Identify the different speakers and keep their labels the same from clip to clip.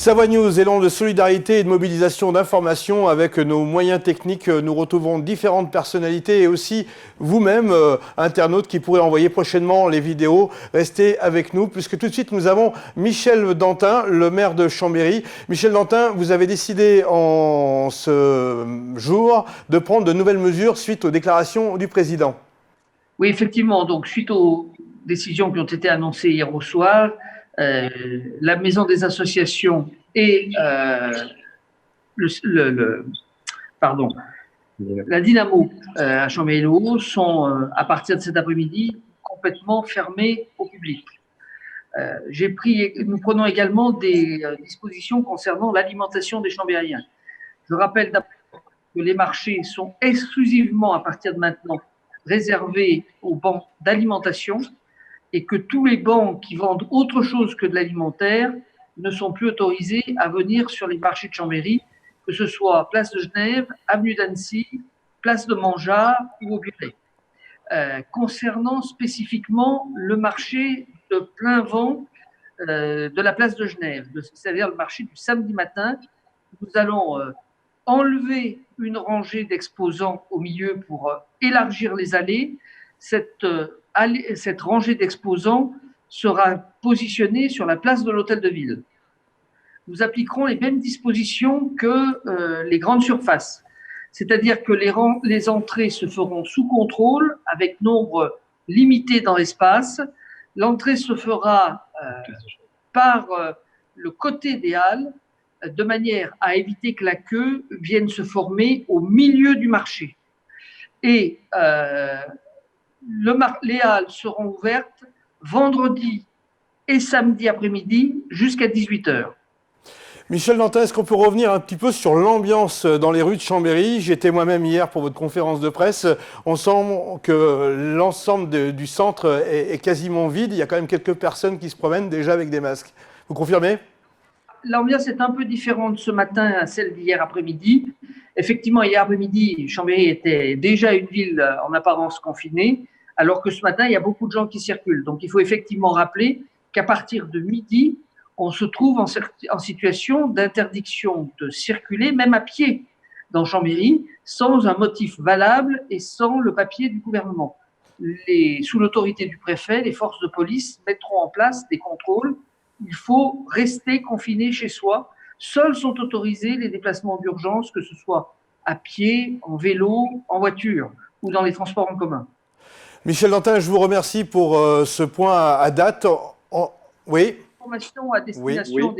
Speaker 1: Savoie News, élan de solidarité et de mobilisation d'informations. Avec nos moyens techniques, nous retrouvons différentes personnalités et aussi vous-même, internautes, qui pourrez envoyer prochainement les vidéos. Restez avec nous, puisque tout de suite nous avons Michel Dantin, le maire de Chambéry. Michel Dantin, vous avez décidé en ce jour de prendre de nouvelles mesures suite aux déclarations du président.
Speaker 2: Oui, effectivement. Donc, suite aux décisions qui ont été annoncées hier au soir, la Maison des associations et la Dynamo à Chambéry-le-Haut sont, à partir de cet après-midi, complètement fermées au public. Nous prenons également des dispositions concernant l'alimentation des Chambériens. Je rappelle d'abord que les marchés sont exclusivement, à partir de maintenant, réservés aux bancs d'alimentation et que tous les bancs qui vendent autre chose que de l'alimentaire ne sont plus autorisés à venir sur les marchés de Chambéry, que ce soit place de Genève, avenue d'Annecy, place de Mangeat ou au Buret. Concernant spécifiquement le marché de plein vent de la place de Genève, c'est-à-dire le marché du samedi matin, nous allons enlever une rangée d'exposants au milieu pour élargir les allées. Cette rangée d'exposants sera positionnée sur la place de l'Hôtel de Ville. Nous appliquerons les mêmes dispositions que les grandes surfaces, c'est-à-dire que les entrées se feront sous contrôle avec nombre limité dans l'espace. L'entrée se fera par le côté des halles, de manière à éviter que la queue vienne se former au milieu du marché. Et les halles seront ouvertes vendredi et samedi après-midi jusqu'à 18 h.
Speaker 1: Michel Dantin, est-ce qu'on peut revenir un petit peu sur l'ambiance dans les rues de Chambéry? J'étais moi-même hier pour votre conférence de presse. On sent que l'ensemble du centre est quasiment vide. Il y a quand même quelques personnes qui se promènent déjà avec des masques. Vous confirmez?
Speaker 2: L'ambiance est un peu différente ce matin à celle d'hier après-midi. Effectivement, hier après-midi, Chambéry était déjà une ville en apparence confinée, alors que ce matin, il y a beaucoup de gens qui circulent. Donc, il faut effectivement rappeler qu'à partir de midi, on se trouve en situation d'interdiction de circuler, même à pied, dans Chambéry, sans un motif valable et sans le papier du gouvernement. Sous l'autorité du préfet, les forces de police mettront en place des contrôles. Il faut rester confiné chez soi. Seuls sont autorisés les déplacements d'urgence, que ce soit à pied, en vélo, en voiture ou dans les transports en commun.
Speaker 1: Michel Dantin, je vous remercie pour ce point à date. Oui.
Speaker 2: Information à destination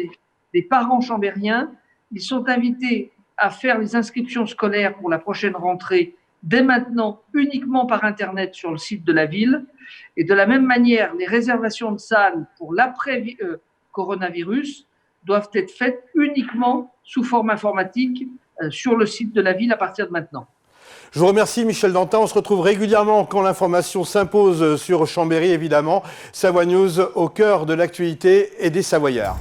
Speaker 2: des parents chambériens. Ils sont invités à faire les inscriptions scolaires pour la prochaine rentrée dès maintenant, uniquement par Internet sur le site de la ville. Et de la même manière, les réservations de salles pour l'après-coronavirus doivent être faites uniquement sous forme informatique sur le site de la ville à partir de maintenant.
Speaker 1: Je vous remercie Michel Dantin. On se retrouve régulièrement quand l'information s'impose sur Chambéry, évidemment. Savoie News au cœur de l'actualité et des Savoyards.